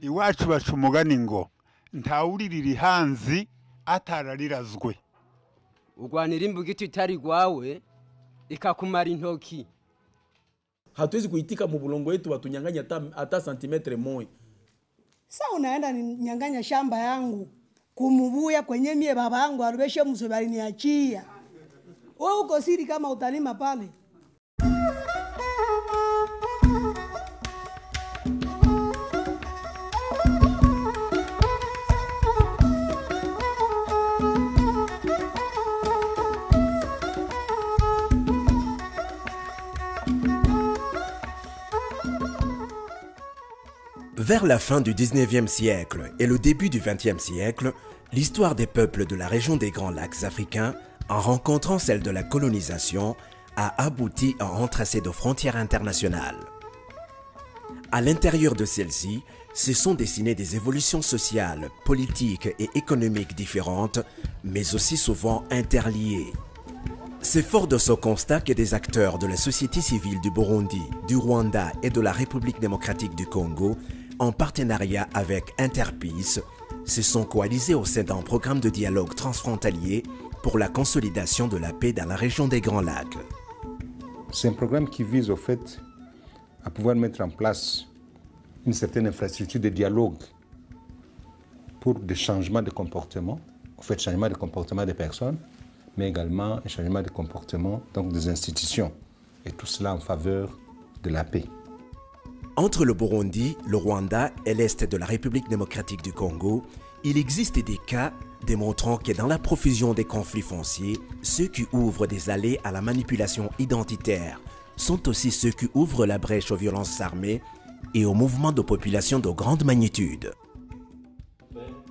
iwacu baca umugani ngo ntawuririra ihanzi atararirazwe. Urwanira imbugiti itari gwawe ikakumara intoki. Hatuwezi kuitika mu bulongo wetu watunyang'anya hata santimetre moja. Sasa unaenda ninyang'anya shamba yangu kumubuya kwenye mie baba yangu arubeshe msobali niachia. Wewe uko siri kama utalima pale. Vers la fin du 19e siècle et le début du 20e siècle, l'histoire des peuples de la région des Grands Lacs africains, en rencontrant celle de la colonisation, a abouti à un tracé de frontières internationales. À l'intérieur de celle-ci, se sont dessinées des évolutions sociales, politiques et économiques différentes, mais aussi souvent interliées. C'est fort de ce constat que des acteurs de la société civile du Burundi, du Rwanda et de la République démocratique du Congo, en partenariat avec Interpeace, se sont coalisés au sein d'un programme de dialogue transfrontalier pour la consolidation de la paix dans la région des Grands Lacs. C'est un programme qui vise au fait à pouvoir mettre en place une certaine infrastructure de dialogue pour des changements de comportement, au fait, changement de comportement des personnes, mais également un changement de comportement donc des institutions, et tout cela en faveur de la paix. Entre le Burundi, le Rwanda et l'Est de la République démocratique du Congo, il existe des cas démontrant que dans la profusion des conflits fonciers, ceux qui ouvrent des allées à la manipulation identitaire sont aussi ceux qui ouvrent la brèche aux violences armées et aux mouvements de population de grande magnitude.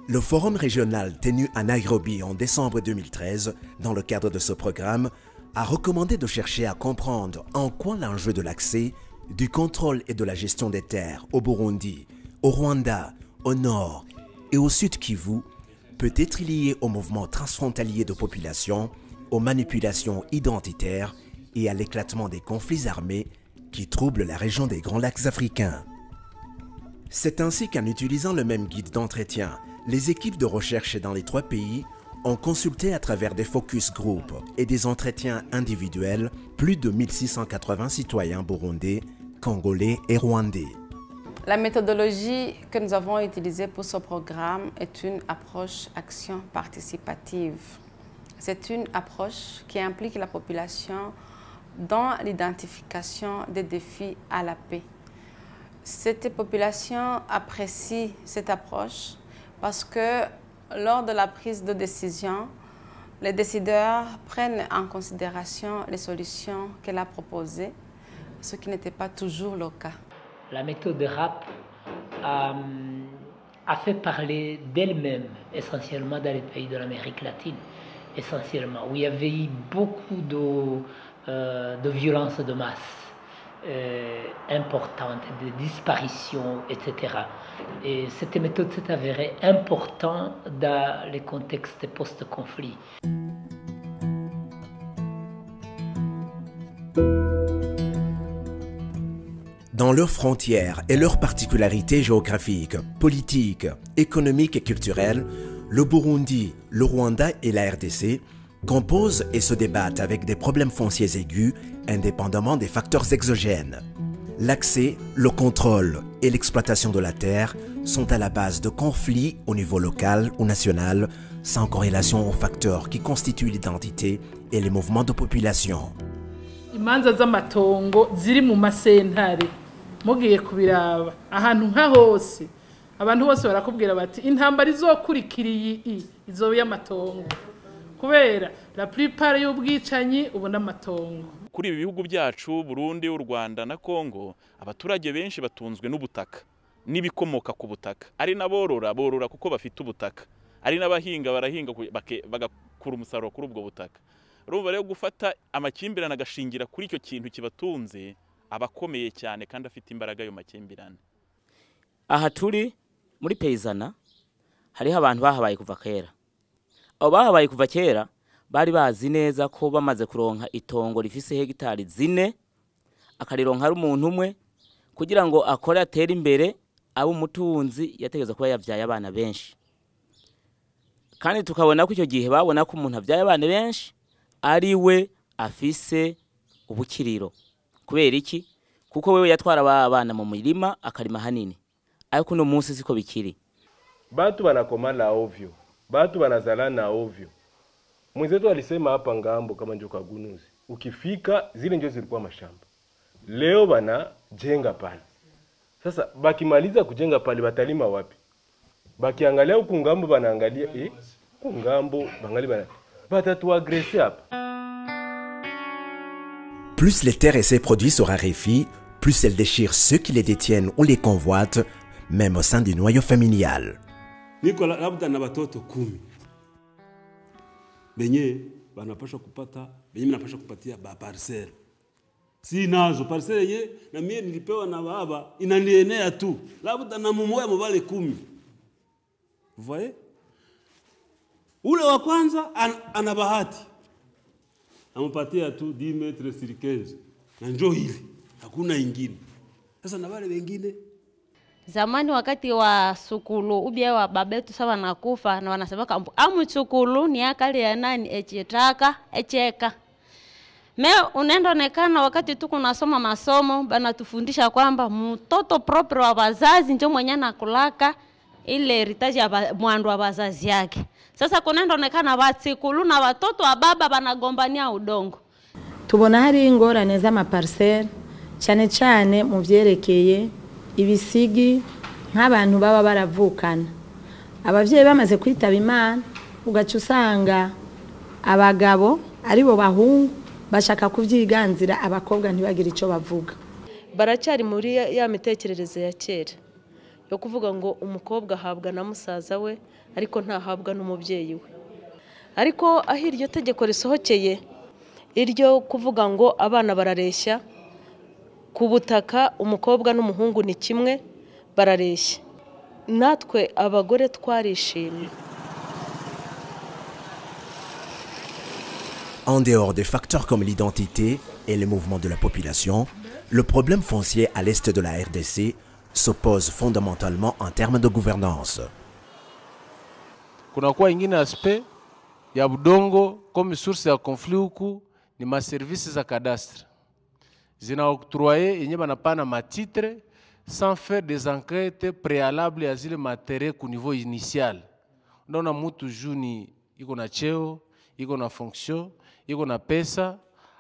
Le forum régional tenu à Nairobi en décembre 2013, dans le cadre de ce programme, a recommandé de chercher à comprendre en quoi l'enjeu de l'accès, du contrôle et de la gestion des terres au Burundi, au Rwanda, au nord et au sud Kivu peut être lié au mouvement transfrontalier de population, aux manipulations identitaires et à l'éclatement des conflits armés qui troublent la région des Grands Lacs africains. C'est ainsi qu'en utilisant le même guide d'entretien, les équipes de recherche dans les trois pays ont consulté à travers des focus group et des entretiens individuels plus de 1680 citoyens burundais, congolais et rwandais. La méthodologie que nous avons utilisée pour ce programme est une approche action participative. C'est une approche qui implique la population dans l'identification des défis à la paix. Cette population apprécie cette approche parce que lors de la prise de décision, les décideurs prennent en considération les solutions qu'elle a proposées, ce qui n'était pas toujours le cas. La méthode de RAP a fait parler d'elle-même, essentiellement dans les pays de l'Amérique latine, essentiellement, où il y avait eu beaucoup de violences de masse importantes, de disparitions, etc. Et cette méthode s'est avérée importante dans les contextes post-conflit. Dans leurs frontières et leurs particularités géographiques, politiques, économiques et culturelles, le Burundi, le Rwanda et la RDC composent et se débattent avec des problèmes fonciers aigus, indépendamment des facteurs exogènes. L'accès, le contrôle et l'exploitation de la terre sont à la base de conflits au niveau local ou national, sans corrélation aux facteurs qui constituent l'identité et les mouvements de population. Imanza z'amatongo ziri mu masentare mugiye kubiraba ahantu nka hose abantu bose barakubwira bati intambara izokurikiriye izobe y'amatongo kubera la plupart y'ubwicanyi ubona amatongo. Kuri ibi bihugu byacu Burundi, u Rwanda na Kongo, abaturage benshi batunzwe n'ubutaka n'ibikomoka ku butaka. Ari naborora borora kuko bafite ubutaka, ari nabahinga barahinga bagakura umusaruro kuri ubwo butaka. Urumva rero gufata amakimbirane agashingira kuri icyo kintu kibatunze abakomeye cyane kandi afite imbaraga yo makimbirane. Aha turi muri Peyizana hariho abantu bahabaye kuva kera. Abo bahabaye kuva kera bari bazi neza ko bamaze kuronka itongo rifise hegitari 4 akarironka ari umuntu umwe kugira ngo akore atere imbere abo umutunzi yategeza kuba yavyaye abana benshi kandi tukabona ko icyo gihe babona ko umuntu avyaye abana benshi ari we afise ubukiriro kubera iki kuko wewe yatwara abana mu mirima akarima hanini ariko no munsi siko bikiri. Batu wanakomala ovyo, batu wanazalana ovyo. Mwenzetu alisema hapa ngambo kama njoka gunuzi, ukifika zile ndio zilikuwa mashamba. Leo wanajenga pale. Sasa bakimaliza kujenga pale batalima wapi? Bakiangalia huku ngambo banaangalia huku ngambo bangalia batatuagresse hapa. Plus les terres et ses produits se raréfient, plus elles déchirent ceux qui les détiennent ou les convoitent, même au sein du noyau familial. Niko labda na watoto 10. Benye banapasha kupata, benye minapasha kupatia ba parcelle. Si nazo parcelle ye na mie nilipewa na baba inanienea tu. Labda na mumoya mubale 10. Vous voyez? Ule wa kwanza ana bahati. Ampatia tu 10 metres sur 15. Na njoo hili. Hakuna ingine. Sasa na wale wengine zamani wakati wa sukulu ubia wa babetu sawa nakufa na wanasema kampu amu sukulu ni akali ya nani echetaka echeka. Me unaenda onekana wakati tuko nasoma masomo bana tufundisha kwamba mtoto proprio wa wazazi ndio mwenye anakulaka ile heritage ya mwandu wa wazazi yake. Sasa kunaenda onekana wasikulu na watoto wa baba banagombania udongo. Tubona hari ingorane z'amaparcelle cyane cyane mu byerekeye ibisigi nk'abantu baba baravukana. Abavyeyi bamaze kwitaba Imana ugaca usanga abagabo ari bo bahungu bashaka kuvyiganzira abakobwa ntibagira ico bavuga. Baracyari muri ya mitekerereze ya kera yo kuvuga ngo umukobwa ahabwa na musaza we ariko ntahabwa n'umubyeyi we. Ariko aho iryo tegeko risohokeye iryo kuvuga ngo abana barareshya ku butaka umukobwa n'umuhungu ni kimwe barareshya, natwe abagore twarishimye. En dehors des facteurs comme l'identité et le mouvement de la population, le problème foncier à l'est de la RDC s'oppose fondamentalement en termes de gouvernance. Kuna kwa ingine aspect ya budongo comme source ya conflit huku ni ma services za cadastre. Zina octroyer yenye banapana matitre sans faire des enquêtes préalables à zile matériel au niveau initial. Ndona mutu juni iko na cheo, iko na fonction, iko na pesa,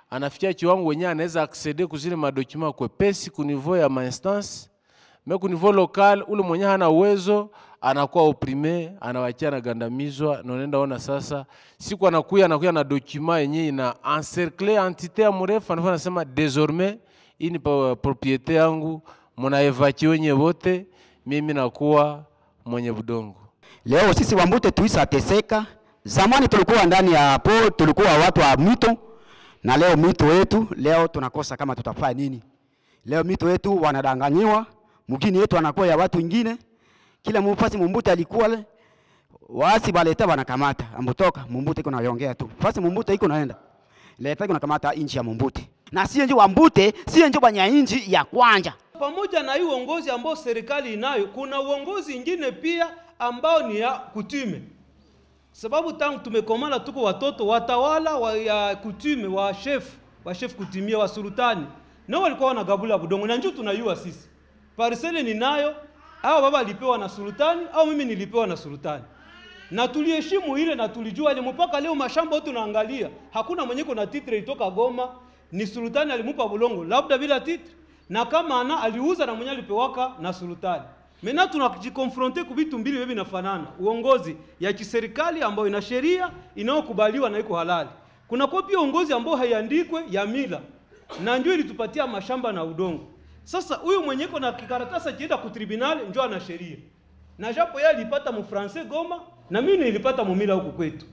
anafikia kiwango wenye anaweza acceder kuzile madokuma kwa pesi ku niveau ya ma instance, mais ku niveau local ule mwenye hana uwezo anakuwa opprimé, anawakia na gandamizwa. Nonenda ona sasa siku anakuya na dokuma yenye ina encercler entité ya mrefu, anasema désormais ini propriété yangu muna evacue nye wote, mimi nakuwa mwenye budongo. Leo sisi Wambute tuisa teseka. Zamani tulikuwa ndani ya po, tulikuwa watu wa mito, na leo mito wetu leo tunakosa kama tutafanya nini. Leo mito wetu wanadanganyiwa, mugini yetu anakuwa ya watu wengine. Kila mfasi Mbute alikuwa le waasi baleta wanakamata ambutoka Mbute iko naongea tu. Fasi Mbute iko naenda. Leta iko nakamata inchi ya Mbute. Na si nje Wambute, si nje banya inchi ya kwanja. Pamoja na hii uongozi ambao serikali inayo, kuna uongozi ingine pia ambao ni ya kutume. Sababu tangu tumekomala tuko watoto watawala ya kutume wa chef kutimia wa sultani. Nao walikuwa wanagabula budongo na njoo tunayua sisi. Parcelle ninayo au baba alipewa na sultani au mimi nilipewa na sultani. Na tuliheshimu ile na tulijua ile mpaka leo mashamba yote tunaangalia. Hakuna mwenye kuna titre itoka Goma, ni sultani alimupa bulongo labda bila titre. Na kama ana aliuza na mwenye alipewaka na sultani. Mena tunajikonfronte ku vitu mbili wewe inafanana. Uongozi ya kiserikali ambayo ina sheria inayokubaliwa na iko halali. Kuna kopi uongozi ambao haiandikwe ya mila. Na njoo ilitupatia mashamba na udongo. Sasa huyu mwenye iko na kikaratasi kienda ku tribunal njoo ana sheria. Na japo yeye alipata mu français Goma na mimi nilipata mu mila huko kwetu.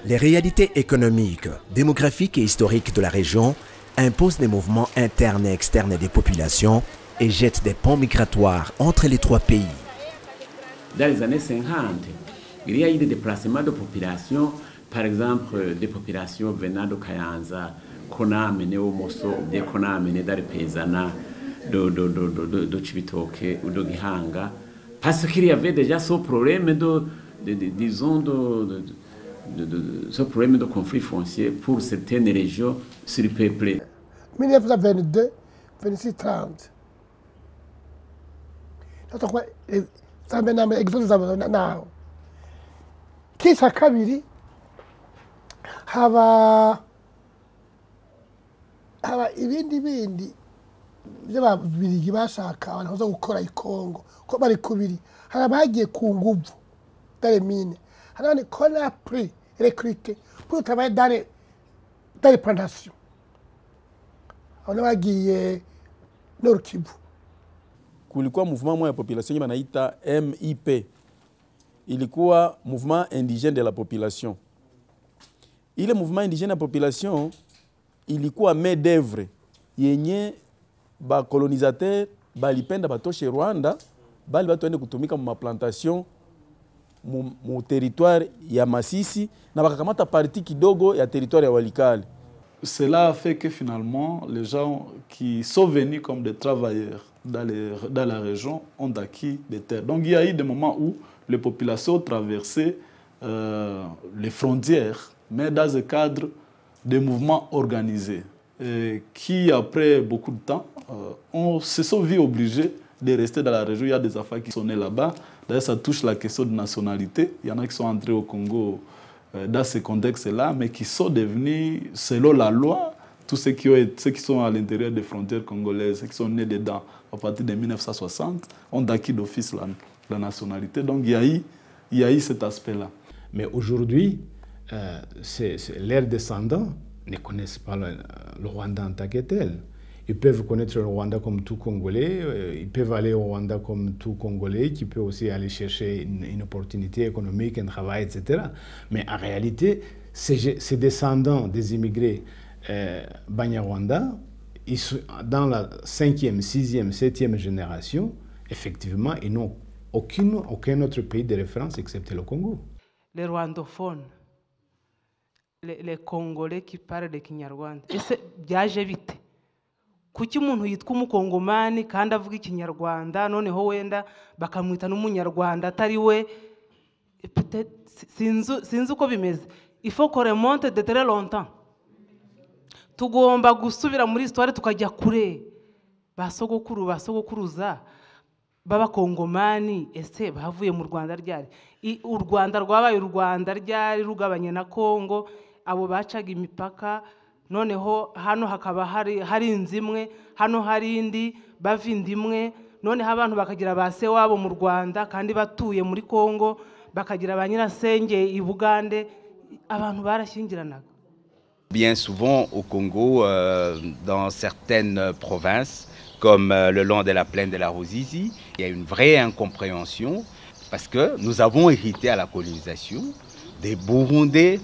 Les réalités économiques, démographiques et historiques de la région imposent des mouvements internes et externes des populations et jettent des ponts migratoires entre les trois pays. Dans les années 50, il y a eu des déplacements de populations, par exemple des populations venant de Kayanza, qu'on a amené au Mosso, qu'on a amené dans le Paysanat, de Chibitoke ou de Gihanga, parce qu'il y avait déjà ce problème disons, ce problème de conflit foncier pour certaines régions surpeuplées. 1922, 26, 30. Kisa kabiri haba ibindi by'ababirigi bashaka abantu baza gukora ikongo ko bari kubiri hari abagiye ku nguvu dale mine hari abandi qu'on a pris recruté pour travailler dans les plantations abantu bagiye Nord Kivu. Kulikuwa mouvement moja ya population wanaita MIP. Ilikuwa mouvement indigène de la population. Ile mouvement indigène de la population ilikuwa main d'œuvre yenye ba colonisateur balipenda batoshe Rwanda bali batu ende kutumika mu plantation mu territoire ya Masisi na bakakamata parti kidogo ya territoire ya Walikale. Cela a fait que finalement les gens qui sont venus comme des travailleurs dans la région ont acquis des terres. Donc il y a eu des moments où les populations traversaient les frontières, mais dans le cadre de mouvements organisés, qui après beaucoup de temps se sont vus obligés de rester dans la région. Il y a des affaires qui sont nées là-bas. D'ailleurs, ça touche la question de nationalité. Il y en a qui sont entrés au Congo dans ce contexte-là, mais qui sont devenus, selon la loi, tous ceux qui sont à l'intérieur des frontières congolaises, ceux qui sont nés dedans à partir de 1960, ont acquis d'office la nationalité. Donc il y a eu cet aspect-là. Mais aujourd'hui, leurs descendants ne connaissent pas le Rwanda en tant que tel. Ils peuvent connaître le Rwanda comme tout Congolais, ils peuvent aller au Rwanda comme tout Congolais, qui peut aussi aller chercher une opportunité économique, un travail, etc. Mais en réalité, ces descendants des immigrés Banyarwanda, ils sont dans la 5e, 6e, 7e génération, effectivement, ils n'ont aucun autre pays de référence excepté le Congo. Les rwandophones, les Congolais qui parlent le Kinyarwanda, ese byaje bite? Kuki umuntu yitwa umukongomani kandi avuga ikinyarwanda noneho wenda bakamwita n'umunyarwanda atari we? Sinzi uko bimeze. Il faut qu'on remonte de très longtemps. Tugomba gusubira muri histoire tukajya kure. Basogokuruza b'abakongomani ese bavuye mu Rwanda ryari? U Rwanda rwabaye u Rwanda ryari rugabanye na Kongo, abo bacaga imipaka. Noneho hano hakaba hari inzimwe, hano hari indi bava indimwe, noneho abantu bakagira base wabo mu Rwanda kandi batuye muri Kongo, bakagira ba nyirasenge i Bugande, abantu barashyingiranaga. Bien souvent au Congo, dans certaines provinces, comme le long de la plaine de la Ruzizi, il y a une vraie incompréhension parce que nous avons hérité à la colonisation des Burundais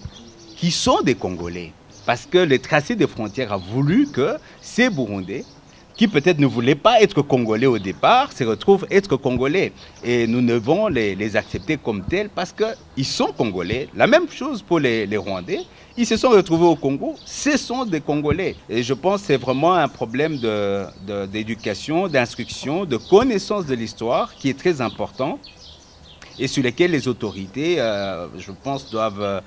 qui sont des Congolais. Parce que le tracé des frontières a voulu que ces Burundais, qui peut-être ne voulaient pas être Congolais au départ, se retrouvent être Congolais. Et nous devons les accepter comme tels parce qu'ils sont Congolais. La même chose pour les Rwandais. Ils se sont retrouvés au Congo, ce sont des Congolais. Et je pense que c'est vraiment un problème d'éducation, d'instruction, de connaissance de l'histoire qui est très important. Et sur lesquels les autorités, je pense, doivent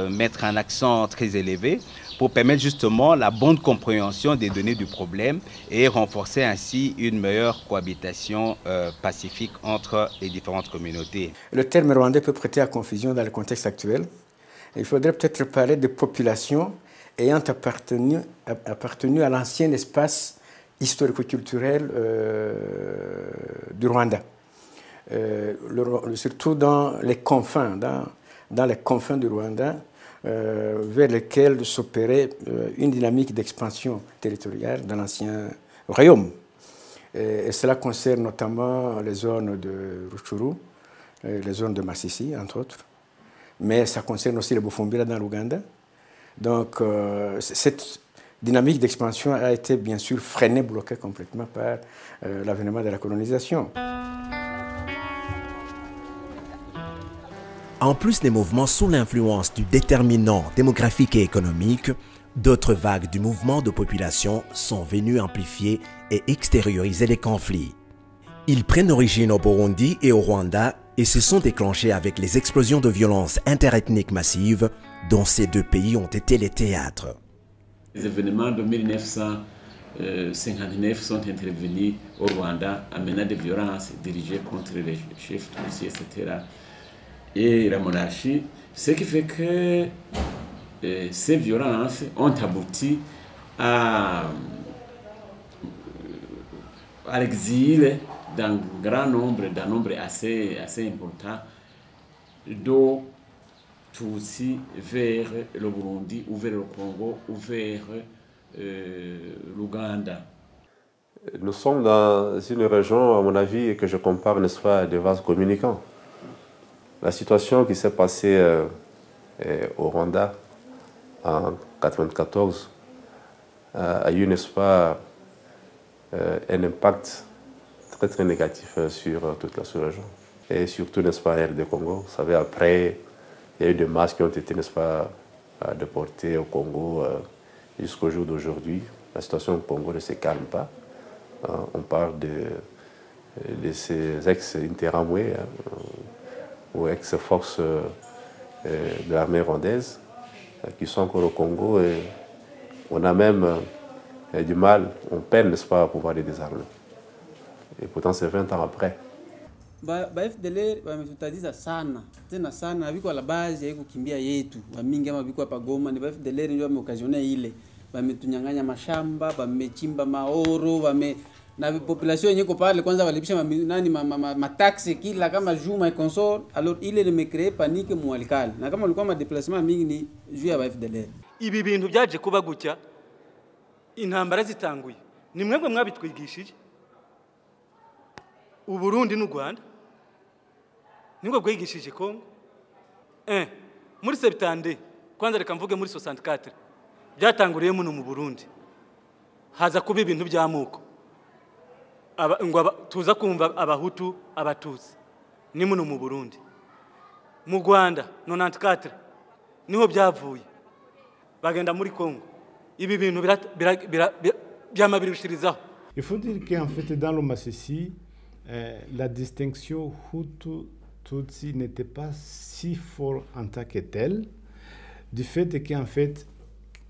mettre un accent très élevé pour permettre justement la bonne compréhension des données du problème et renforcer ainsi une meilleure cohabitation pacifique entre les différentes communautés. Le terme rwandais peut prêter à confusion dans le contexte actuel. Il faudrait peut-être parler de populations ayant appartenu à l'ancien espace historico-culturel du Rwanda. Surtout dans les confins, dans les confins du Rwanda, vers lesquels s'opérait une dynamique d'expansion territoriale dans l'ancien royaume. Et cela concerne notamment les zones de Rutshuru, les zones de Masisi, entre autres, mais ça concerne aussi le Bufumbira dans l'Ouganda. Donc cette dynamique d'expansion a été bien sûr freinée, bloquée complètement par l'avènement de la colonisation. En plus des mouvements sous l'influence du déterminant démographique et économique, D'autres vagues du mouvement de population sont venues amplifier et extérioriser les conflits. Ils prennent origine au Burundi et au Rwanda et se sont déclenchés avec les explosions de violences interethniques massives dont ces deux pays ont été les théâtres. Les événements de 1959 sont intervenus au Rwanda, amenant des violences dirigées contre les chefs tutsis, etc. et la monarchie, ce qui fait que ces violences ont abouti à l'exil d'un grand nombre, assez important de Tutsis vers le Burundi, ou vers le Congo, ou vers l'Ouganda. Nous sommes dans une région, à mon avis, que je compare, n'est-ce pas, des vases communicants. La situation qui s'est passée au Rwanda en 1994 a eu, n'est-ce pas, un impact très très négatif sur toute la sous-région. Et surtout, n'est-ce pas, RD Congo. Vous savez, après, il y a eu des masses qui ont été, n'est-ce pas, déportées au Congo jusqu'au jour d'aujourd'hui. La situation au Congo ne se calme pas. On parle de ces ex-Interamwe ou ex-forces de l'armée rwandaise qui sont encore au Congo. Et on a même du mal, on peine, n'est-ce pas, à pouvoir les désarmer. Et pourtant, c'est 20 ans après. Ba FDLR wametutatiza sana tena sana, na biko la base ya kukimbia yetu wamingi ama biko hapa Goma, ni ba FDLR ndio wameokazionia ile, wametunyang'anya mashamba, wamechimba maoro, na population yenyewe pale kwanza walipisha mataxi kila kama juma et consort. Alors ile limecree panique mualikali, na kama ulikuwa ma déplacement mingi ni juu ya ba FDLR. Ibi bintu byaje kuba gutya, intambara zitanguye, ni mwebwe mwabitwigishije. Uburundi n'u Rwanda nibwo bwigishije Kongo. Muri Septembre kwanza reka mvuge muri 64 byatanguriye muno mu Burundi, haza kuba ibintu by'amoko, tuza kumva abahutu abatutsi ni muno mu Burundi. Mu Rwanda 94 niho byavuye, bagenda muri Kongo, ibi bintu byamabirushirizaho. Il faut dire qu'en fait dans le Masisi, la distinction Hutu-Tutsi n'était pas si forte en tant que telle, du fait qu'en fait,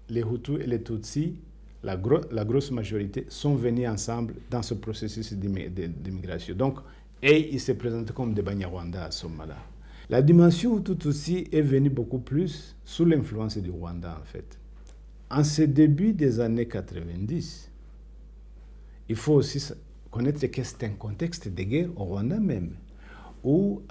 les Hutus et les Tutsis, la grosse majorité, sont venus ensemble dans ce processus d'immigration. Donc, et ils se présentent comme des Banyarwanda à ce moment-là. La dimension Hutu-Tutsi est venue beaucoup plus sous l'influence du Rwanda, en fait. En ce début des années 90, il faut aussi connaître que c'est un contexte de guerre au Rwanda même, où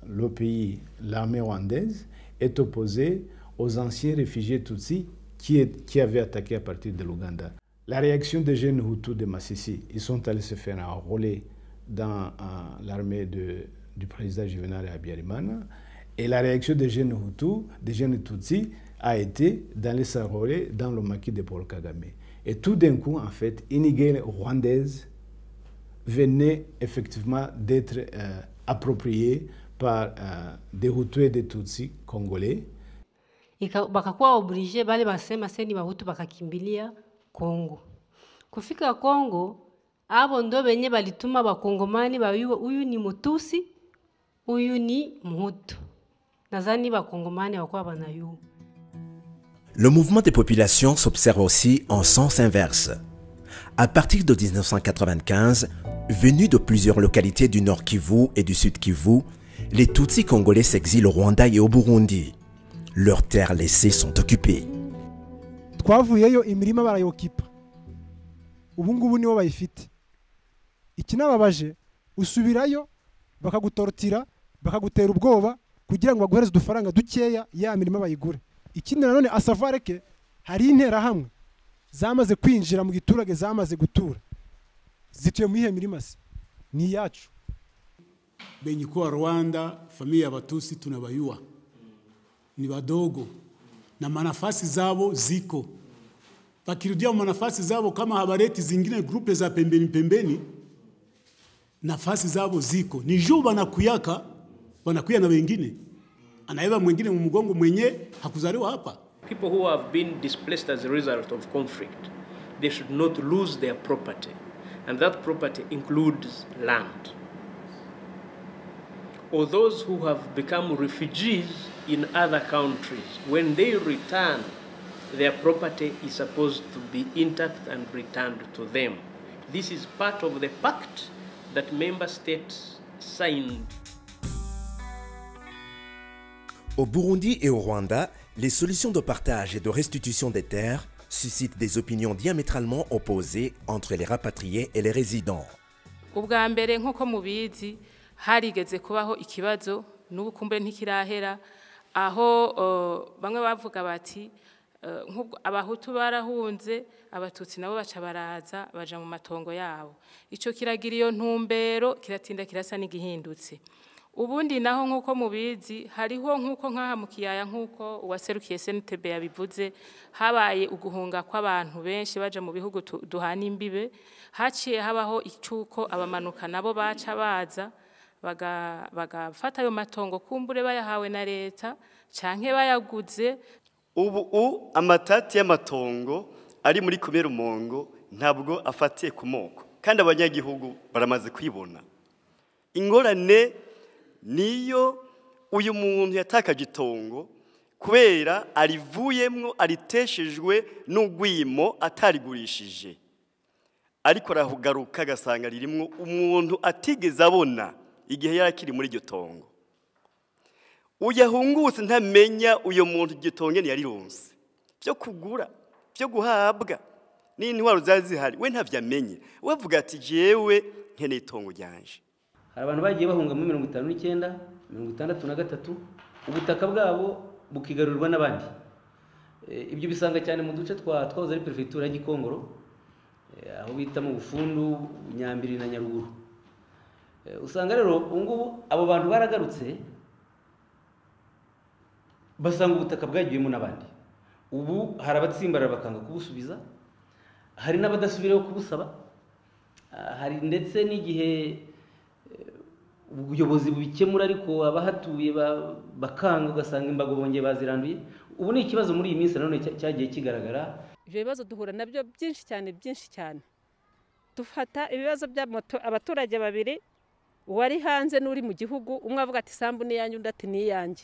le pays, l'armée rwandaise, est opposée aux anciens réfugiés Tutsis qui avaient attaqué à partir de l'Ouganda. La réaction des jeunes Hutus de Masisi, ils sont allés se faire enrôler dans l'armée du président Juvenal Habyarimana, et la réaction des jeunes Hutus, des jeunes Tutsis, a été d'aller s'enrôler dans le maquis de Paul Kagame. Et tout d'un coup, en fait, une guerre rwandaise venait effectivement d'être approprié par des Hutus et des Tutsis congolais. Bakakuwa oblige bale basema seni bahutu bakakimbilia Kongo. Kufika Kongo, abo ndo benye balituma bakongomani bayuwa uyu ni Mutusi, uyu ni Muhutu. Nazani bakongomani wakuwa banayu. Le mouvement des populations s'observe aussi en sens inverse. À partir de 1995, venus de plusieurs localités du Nord Kivu et du Sud Kivu, les Tutsis congolais s'exilent au Rwanda et au Burundi. Leurs terres laissées sont occupées. Twavuyeyo imirima barayokipa. Ubu ngubu nibo bayifite. Ikinababaje usubirayo bakagutorotira, bakagutera ubwoba kugira ngo baguhereze udufaranga dukeya ya mirima bayigure. Ikindi nanone asavare ke hari intera hamwe zamaze kwinjira mu giturage, zamaze gutura, zituye mu ihe mirima se ni yacu. Benye kwa Rwanda familia ya Batusi tunabayua ni wadogo na manafasi zabo ziko, bakirudia manafasi zabo kama habareti zingine grupe za pembeni pembeni, nafasi zabo ziko ni juu banakuyaka, banakuya na wengine, anaiba mwingine mu mgongo mwenye hakuzaliwa hapa. people who have been displaced as a result of conflict, they should not lose their property. And that property includes land. Or those who have become refugees in other countries, when they return, their property is supposed to be intact and returned to them. This is part of the pact that member states signed. Au Burundi et au Rwanda, les solutions de partage et de restitution des terres suscitent des opinions diamétralement opposées entre les rapatriés et les résidents. Ubwa mbere nk'uko mubizi harigeze kubaho ikibazo n'ubu kumbe ntikirahera aho bamwe bavuga bati abahutu barahunze abatutsi nabo baca baraza baja mu matongo yabo. Ico kiragira iyo ntumbero kiratinda kirasa n'igihindutse. Ubundi naho nk'uko mubizi hariho nk'uko nk'aha mu kiyaya nk'uko uwaserukiye SNTB yabivuze habaye uguhunga kw'abantu benshi baje mu bihugu duhana imbibe, haciye habaho icuko abamanuka nabo baca baza bagafata ayo matongo kumbure bayahawe na leta canke bayaguze. Ubu amatati y'amatongo ari muri Komine Rumongo ntabwo afatiye ku moko kandi abanyagihugu baramaze kwibona. Ingorane niyo uyu muntu yatakaje itongo kubera arivuyemwo ariteshejwe n'ugwimo atarigurishije, ariko arahugaruka agasanga ririmwo umuntu atigeze abona igihe yarakiri muri iryo tongo. Uyahungutse ntamenya uyo muntu igitongene yarironse byo kugura byo guhabwa n'intwaro zazihari, we ntavyamenye. Wavuga ati jewe nkene itongo ryanje. Hari abantu bagiye bahunga mu 59 63 ubutaka bwabo bukigarurirwa n'abandi. Ibyo bisanga cyane mu duce twahoze ari prefecture ya Gikongoro, aho bita mu Bufundu, Nyambiri na Nyaruguru. Usanga rero ngubu abo bantu baragarutse basanga ubutaka bwagiyemo n'abandi. Ubu hari abatsimbarara bakanga kubusubiza, hari n'abadasubireho kubusaba, hari ndetse n'igihe ubuyobozi bubikemura ariko abahatuye bakanga ugasanga imbago bongeye baziranduye. Ubu ni ikibazo muri iyi minsi none cyagiye kigaragara. Ibyo bibazo duhura nabyo byinshi cyane. Dufata ibibazo by'abaturage babiri, uwari hanze n'uri mu gihugu, umwe avuga ati sambu ni yanjye undi ati ni yanjye.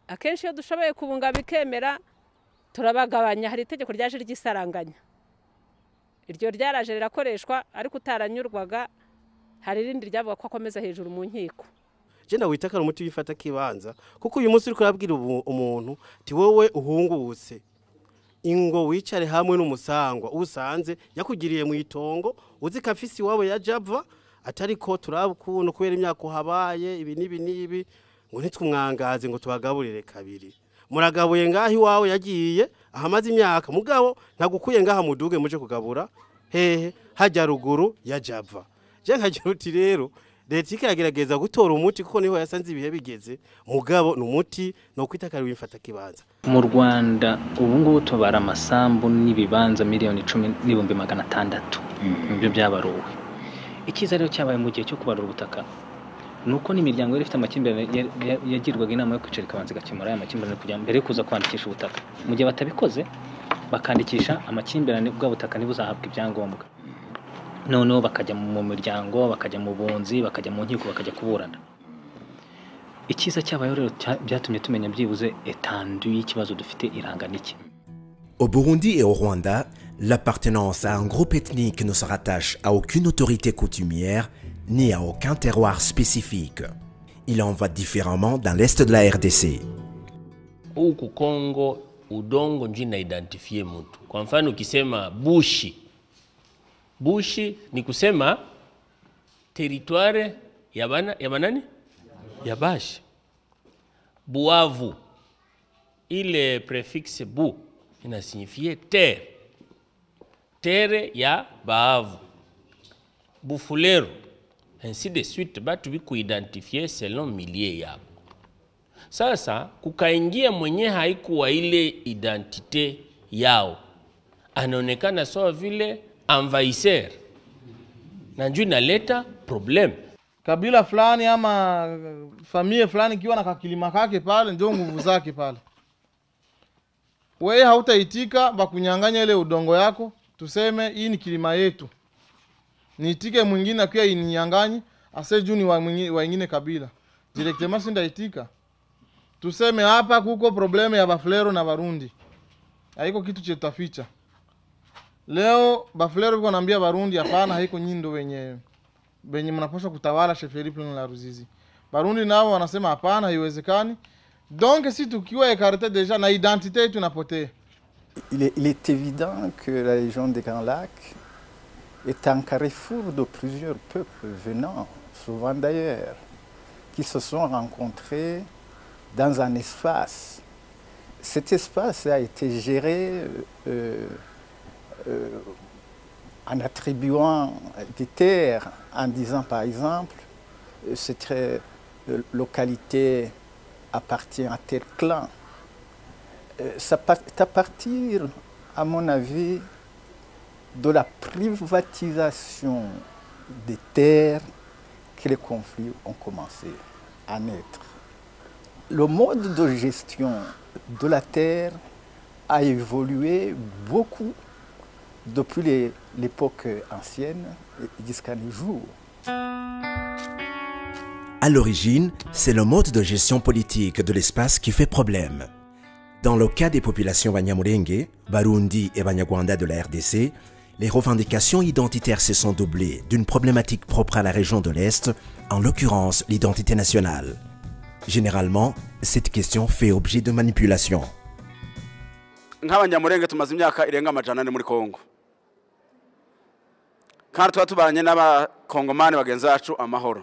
Akenshi iyo dushoboye kubunga bikemera turabagabanya. Hari itegeko ryaje ry'isaranganya, iryo ryaraje rirakoreshwa ariko utaranyurwaga hari irindi ryavuga ko akomeza hejuru mu nkiko. Je ndawitaka umuti wifata kibanza kuko uyu munsi uriko urabwira umuntu ti wowe uhungutse ingo wicare hamwe n'umusangwa usanze yakugiriye mu itongo uzi kafisi wabo ya Java atari ko turabukuntu kubera imyaka habaye ibi nibi ngo ntitwumwangaze ngo tubagaburire kabiri. Muragabuye ngahi wawe yagiye ahamaze imyaka mugabo ntagukuye ngaha muduge muje kugabura hehe hajya ruguru ya Java. Je nkagira uti rero leta ikagerageza gutora umuti kuko niho yasanze ibihe bigeze mugabo n'umuti no kwitakara wimfata kibanza. Mu Rwanda ubu ngubu tubara amasambu n'ibibanza miliyoni 10,600 ibyo byabaruwe. Ikiza rero cyabaye mu gihe cyo kubarura ubutaka nuko n'imiryango yari ifite amakimbirane yagirwaga inama yo kwicara ikabanza gakemura aya makimbirane kujya mbere kuza kwandikisha ubutaka. Mu gihe batabikoze bakandikisha amakimbirane bw'ubutaka nibuzahabwa ibyangombwa. Noneho bakajya mu miryango, bakajya mu bunzi, bakajya mu nkiko, bakajya kuburana. Ikiza cyabaye rero byatumye tumenya byibuze etandu y'ikibazo dufite irangana iki. Au Burundi et au Rwanda, l'appartenance à un groupe ethnique ne se rattache à aucune autorité coutumière ni à aucun terroir spécifique. Il en va différemment dans l'est de la RDC. Huku Kongo udongo njina identifie mtu. Kwa mfano ukisema Bushi ni kusema territoire ya banani? Ya Bashi. Buavu, ile préfixe bu ina signifie terre. Terre ya Baavu. Bufulero, ainsi de suite, batu biku identifier selon milieu yabo. Sasa kukaingia mwenye haikuwa ile identite yao, anaonekana sawa vile envahisseur, na njoo inaleta problem. Kabila fulani ama familia fulani kiwa na kakilima kake pale ndio nguvu zake pale. wewe hautaitika bakunyang'anya ile udongo yako, tuseme hii ni kilima yetu, niitike mwingine akiwa ininyang'anye ase juu ni wa wengine kabila, directement sindaitika. Tuseme hapa kuko probleme ya Bafulero na Barundi, haiko kitu chetaficha. Leo Bafulero biko naambia Barundi hapana, haiko nyindo wenye mnapaswa kutawala sheferi plano la Ruzizi. Barundi nao wanasema hapana, haiwezekani. Donc si tukiwa écarté déjà na identité tunapotea. Il est évident que la région des Grands Lacs est un carrefour de plusieurs peuples venant, souvent d'ailleurs, qui se sont rencontrés dans un espace. Cet espace a été géré en attribuant des terres, en disant par exemple, cette localité appartient à tel clan. C'est à partir, à mon avis, de la privatisation des terres que les conflits ont commencé à naître. Le mode de gestion de la terre a évolué beaucoup depuis l'époque ancienne jusqu'à nos jours. À l'origine, c'est le mode de gestion politique de l'espace qui fait problème. Dans le cas des populations Banyamulenge, Barundi et Banyarwanda de la RDC, les revendications identitaires se sont doublées d'une problématique propre à la région de l'Est, en l'occurrence l'identité nationale. Généralement, cette question fait objet de manipulation. Nk'Abanyamulenge tumaze imyaka irenga amajana muri Kongo. Kandi twatubanye n'abakongomani bagenzi bacu amahoro.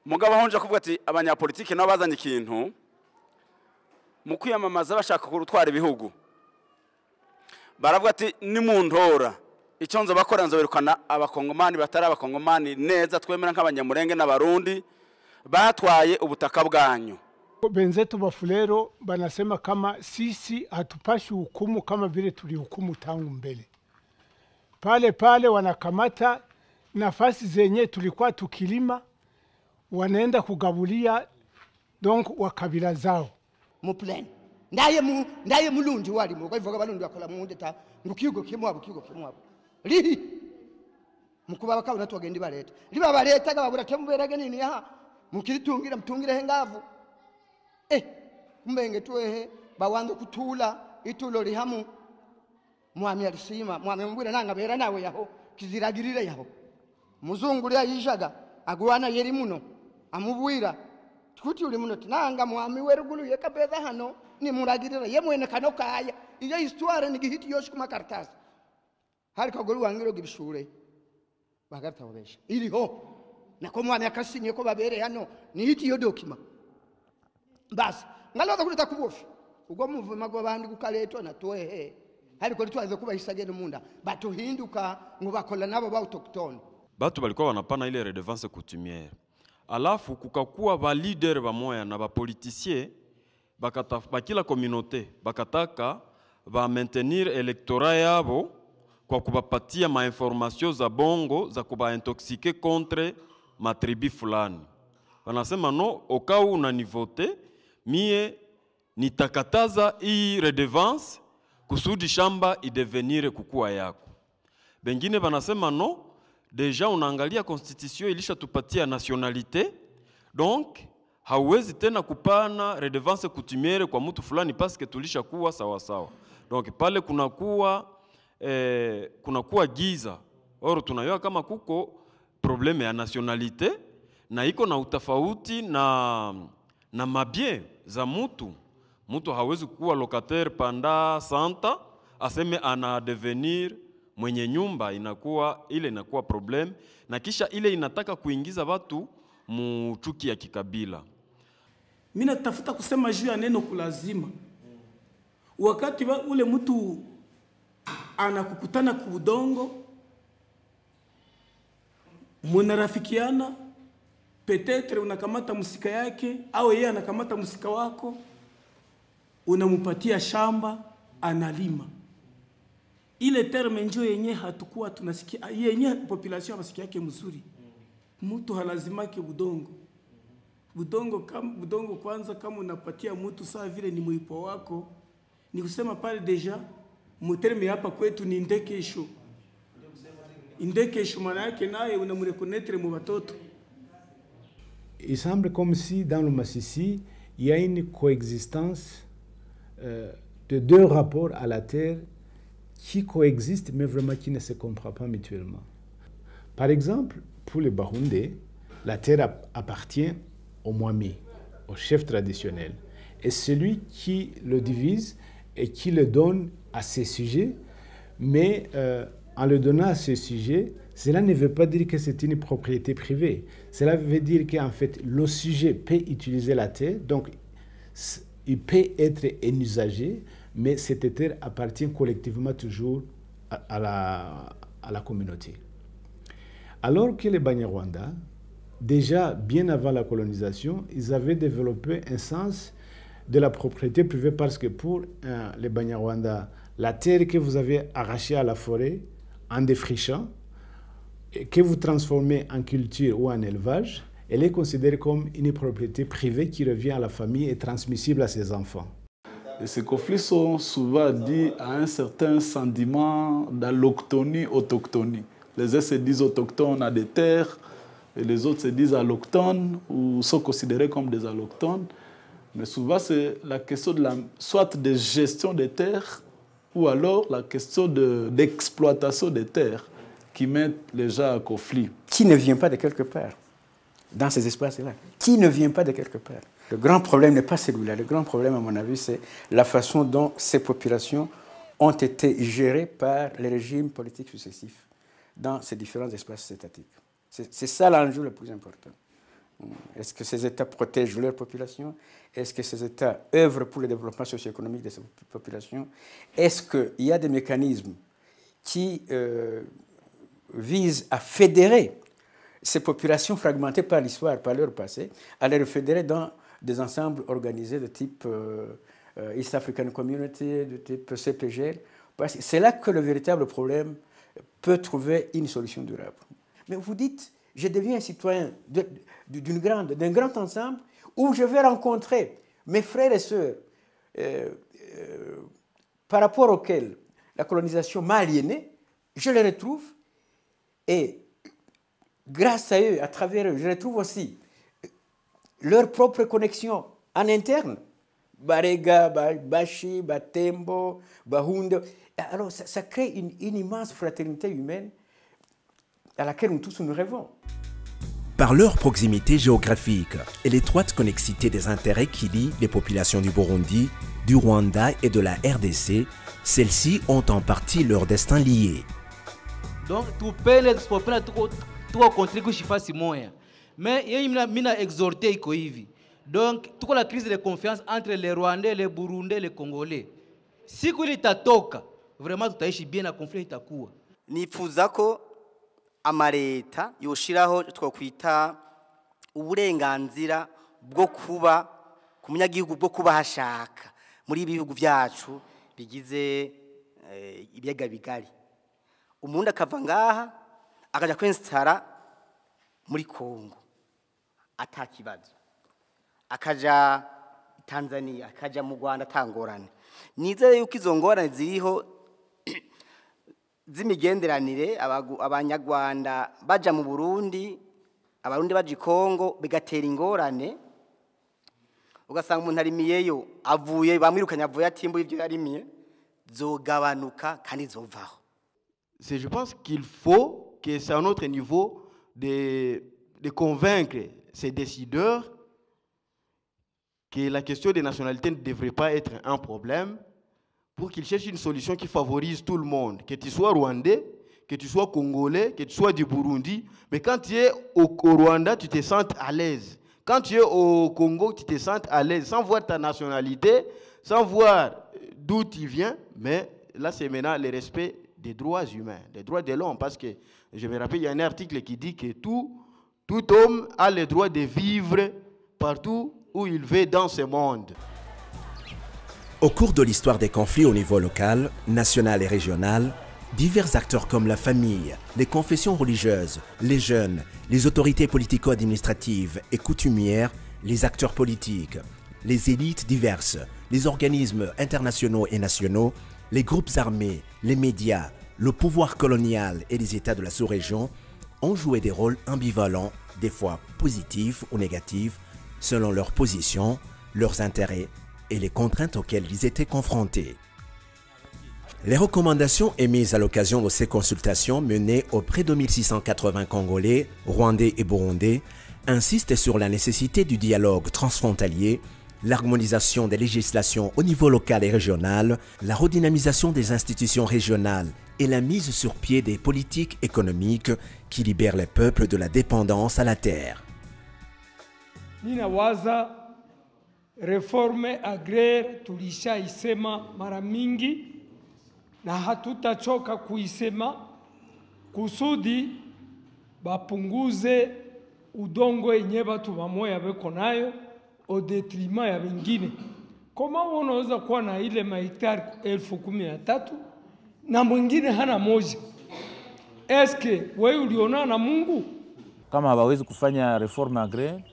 Mugabo honje kuvuga ati abanyapolitike nabo bazanye ikintu mu kwiyamamaza bashaka kurutwara ibihugu. Baravuga ati ni muntora icyo nzo bakora nzoberukana abakongomani batari abakongomani neza twemera nk'Abanyamulenge n'Abarundi batwaye ubutaka bwanyu. Benzetu Bafulero banasema kama sisi hatupashi hukumu kama vile tulihukumu tangu mbele. Pale wanakamata nafasi zenye tulikuwa tukilima, wanaenda kugabulia donc wakabila zao. Muplane. Ndaye mulungi walimo. Kwa hivyo Barundi wakola munde ta ngukigo kimwabo. Lihi. Mukuba bakabona twagenda bareta. Liba bareta gababura temuberage nini aha. Mukiritungira mtungire hengavu. Mbenge tuehe bawanze kutula itulo lihamu. Mwami alisima, mwami mbwira nanga bera nawe yaho kiziragirire yaho. Muzungu lya yishaga agwana yeri muno amubwira tukuti uli muno tinanga mwami werugulu yekabeza hano ni muragirira yemwene kano kaya iyo histoire ni gihiti yoshi kuma kartasi hari kagolu wangiro gibishure bagarta wabesha iriho nako mwami akasinye ko babere hano ni hiti yo dokima basi ngaloza kulita kubofi ubwo muvuma go bandi gukaleto na toehe hari ko twaze kubahisage n'umunda batuhinduka ngo bakola nabo ba autochtone. Batu balikuwa wanapana ile redevance coutumière. Alafu kukakuwa ba leader ba moya na ba politicien bakila communauté bakataka ba maintenir electorat yabo kwa kubapatia ma information za bongo za kuba intoxiquer contre ma tribu fulani. Wanasema no okau unanivote mie nitakataza hii redevance kusudi shamba idevenire kukua yako. Bengine banasema no, deja unaangalia constitution ilisha tupatia nationalité, donc hauwezi tena kupana redevance coutumière kwa mtu fulani parce que tulisha kuwa sawa sawa. Donc pale kunakuwa giza. Oro tunayua kama kuko probleme ya nationalité na iko na utafauti na mabien za mtu. Mtu hawezi kuwa locataire panda santa aseme ana devenir mwenye nyumba, inakuwa problem na kisha ile inataka kuingiza watu muchuki ya kikabila. Mimi natafuta kusema juu ya neno kulazima. Wakati ule mtu anakukutana kuudongo, munarafikiana, petetre unakamata musika yake au yeye anakamata musika wako, unamupatia shamba analima. Ile terme njoo yenye hatakuwa tunasikia yenye population basikia yake mzuri. Mtu halazimake budongo. Budongo kwanza kama unapatia mtu saa vile ni muipo wako, ni kusema pale deja muterme hapa kwetu ni ndekesho. Ndekesho maana yake naye unamrekonetre mu batoto. Il semble comme si dans le Massissi, il y a une coexistence de deux rapports à la terre qui coexistent, mais vraiment qui ne se comprennent pas mutuellement. Par exemple, pour les Bahundés, la terre appartient au Mwami, au chef traditionnel. Et celui qui le divise et qui le donne à ses sujets, mais en le donnant à ses sujets, cela ne veut pas dire que c'est une propriété privée. Cela veut dire qu'en fait, le sujet peut utiliser la terre, donc il peut être un usager, mais cette terre appartient collectivement toujours à la communauté. Alors que les Banyarwanda, déjà bien avant la colonisation, ils avaient développé un sens de la propriété privée parce que pour les Banyarwanda, la terre que vous avez arrachée à la forêt en défrichant, que vous transformez en culture ou en élevage, elle est considérée comme une propriété privée qui revient à la famille et transmissible à ses enfants. Et ces conflits sont souvent dits à un certain sentiment d'alloctonie, autochtonie. Les uns se disent autochtones à des terres, et les autres se disent allochtones ou sont considérés comme des allochtones. Mais souvent, c'est la question de soit de gestion des terres ou alors la question d'exploitation des terres qui mettent les gens à conflit. Qui ne vient pas de quelque part dans ces espaces-là? Qui ne vient pas de quelque part? Le grand problème n'est pas celui-là. Le grand problème, à mon avis, c'est la façon dont ces populations ont été gérées par les régimes politiques successifs dans ces différents espaces étatiques. C'est ça l'enjeu le plus important. Est-ce que ces États protègent leur population? Est-ce que ces États œuvrent pour le développement socio-économique de ces populations? Est-ce qu'il y a des mécanismes qui visent à fédérer ces populations fragmentées par l'histoire, par leur passé, à les fédérer dans des ensembles organisés de type East African Community, de type CPGL? C'est là que le véritable problème peut trouver une solution durable. Mais vous dites, je deviens un citoyen d'un grand ensemble où je vais rencontrer mes frères et sœurs par rapport auxquels la colonisation m'a aliéné, je les retrouve et grâce à eux, à travers eux, je retrouve aussi leur propre connexion en interne. Barega, Bashi, Batembo, Bahunde. Alors ça crée une immense fraternité humaine à laquelle nous tous nous rêvons. Par leur proximité géographique et l'étroite connexité des intérêts qui lient les populations du Burundi, du Rwanda et de la RDC, celles-ci ont en partie leur destin lié. Donc, tupende tusipopenda tuko kontriku shifasi moya. Mais mina exhorté iko hivi. Donc, tuko la crise de confiance entre les Rwandais, les Burundais, les Congolais. Siku ili itatoka, vraiment tutaishi bien na conflit itakuwa. Nifuza ko amareta yoshiraho twokwita uburenganzira bwo kuba ku munyagihugu bwo kuba hashaka muri ibihugu byacu bigize ibiyaga bigari. Umuntu akava ngaha akaja kwinstara muri Kongo atakibazo, akaja Tanzania, akaja mu Rwanda atangorane. Nizere yuko izo ngorane ziriho z'imigenderanire abanyarwanda baja mu Burundi, abarundi baje Kongo bigatera ingorane, ugasanga umuntu arimiyeyo avuye bamwirukanye avuye atimbuye ibyo yarimiye zogabanuka kandi zovaho. Je pense qu'il faut que c'est à notre niveau de convaincre ces décideurs que la question des nationalités ne devrait pas être un problème pour qu'ils cherchent une solution qui favorise tout le monde, que tu sois rwandais, que tu sois congolais, que tu sois du Burundi. Mais quand tu es au Rwanda, tu te sens à l'aise. Quand tu es au Congo, tu te sens à l'aise, sans voir ta nationalité, sans voir d'où tu viens. Mais là, c'est maintenant le respect des droits humains, des droits de l'homme. Parce que, je me rappelle, il y a un article qui dit que tout homme a le droit de vivre partout où il veut dans ce monde. Au cours de l'histoire des conflits au niveau local, national et régional, divers acteurs comme la famille, les confessions religieuses, les jeunes, les autorités politico-administratives et coutumières, les acteurs politiques, les élites diverses, les organismes internationaux et nationaux, les groupes armés, les médias, le pouvoir colonial et les États de la sous-région ont joué des rôles ambivalents, des fois positifs ou négatifs, selon leur position, leurs intérêts et les contraintes auxquelles ils étaient confrontés. Les recommandations émises à l'occasion de ces consultations menées auprès de 1680 Congolais, Rwandais et Burundais insistent sur la nécessité du dialogue transfrontalier, l'harmonisation des législations au niveau local et régional, la redynamisation des institutions régionales et la mise sur pied des politiques économiques qui libèrent les peuples de la dépendance à la terre. Ninawaza reforme agraire tulishaisema mara mingi na hatutachoka kuisema kusudi bapunguze udongo yenye batu bamoya beko nayo au detriment ya wengine. Kama unaweza kuwa na ile mahektari 1013 na mwingine hana moja? Eske wewe uliona na Mungu? Kama hawawezi kufanya reforme agraire,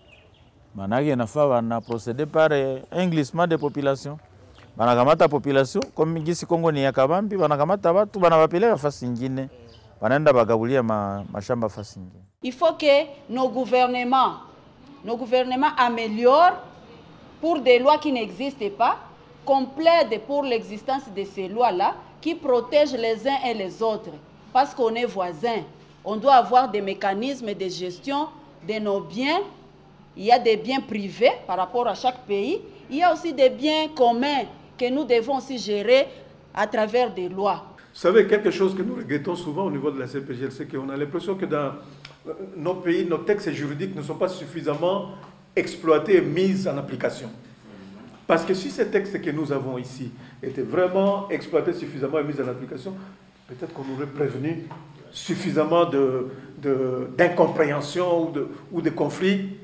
manake inafaa wana procéder par un glissement de population. Banakamata population comme gisi Kongo ni ya kabambi, banakamata watu banawapeleka fasi nyingine, banaenda bagabulia mashamba fasi nyingine. Il faut que nos gouvernements améliorent pour des lois qui n'existent pas, qu'on plaide pour l'existence de ces lois-là qui protègent les uns et les autres. Parce qu'on est voisins, on doit avoir des mécanismes de gestion de nos biens. Il y a des biens privés par rapport à chaque pays. Il y a aussi des biens communs que nous devons aussi gérer à travers des lois. Vous savez, quelque chose que nous regrettons souvent au niveau de la CPGL, c'est qu'on a l'impression que dans nos pays, nos textes juridiques ne sont pas suffisamment exploités et mis en application. Parce que si ces textes que nous avons ici étaient vraiment exploités suffisamment et mis en application, peut-être qu'on aurait prévenu suffisamment d'incompréhension ou de conflits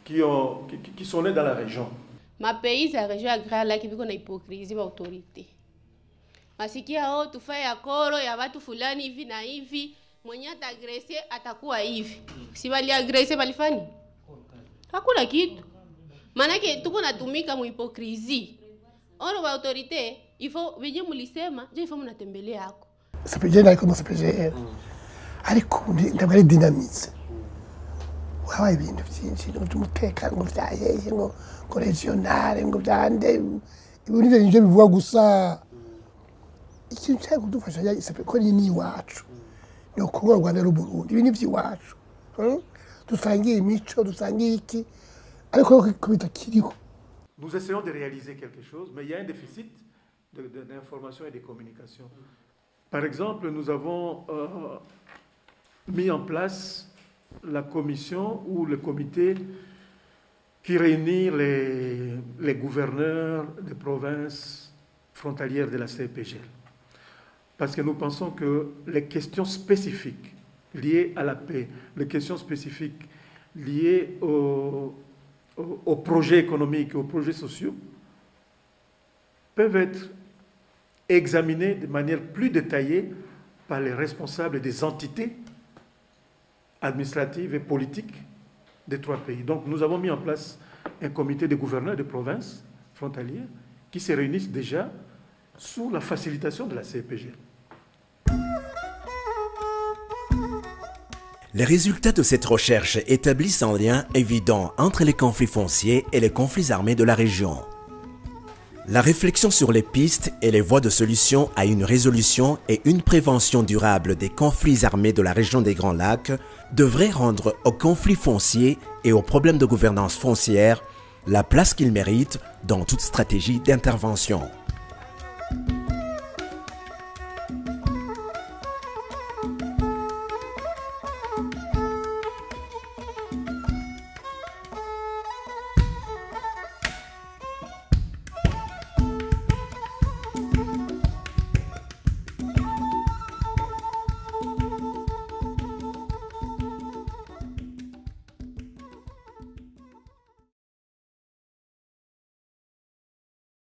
qui sont nés dans la région. Ma pays, la région agraire, là, qui vit qu'on a hypocrisie, autorité. Masikia oh tufaya koro ya watu fulani hivi na hivi, mwenye atagrese atakuwa hivi. Si bali agrese balifani? Hakuna kitu. Manake tuko natumika mu hypocrisie. Oro ba autorité, il faut venye mulisema, je il faut mnatembelea yako. CPGL ariko no CPGL. Ariko ndabwo ari dynamique. Wabaye ibintu byinshi n'umutekano ngo byaheje ngo regionale ngo byande. Ibintu byo bivuga gusa ikintu cyo kudufasha ya ko ni iwacu no Kongo Rwanda n'u Burundi ibi ni by'iwacu dusangiye imico dusangiye iki ariko kubita kiriho. Nous essayons de réaliser quelque chose, mais il y a un déficit d'information et de communication. Par exemple, nous avons mis en place la commission ou le comité qui réunit les gouverneurs des provinces frontalières de la CPGL. Parce que nous pensons que les questions spécifiques liées à la paix, les questions spécifiques liées aux projets économiques et aux projets sociaux peuvent être examinées de manière plus détaillée par les responsables des entités administratives et politiques des trois pays. Donc nous avons mis en place un comité de gouverneurs de provinces frontalières qui se réunissent déjà sous la facilitation de la CPGL. Les résultats de cette recherche établissent un lien évident entre les conflits fonciers et les conflits armés de la région. La réflexion sur les pistes et les voies de solution à une résolution et une prévention durable des conflits armés de la région des Grands Lacs devrait rendre aux conflits fonciers et aux problèmes de gouvernance foncière la place qu'ils méritent dans toute stratégie d'intervention.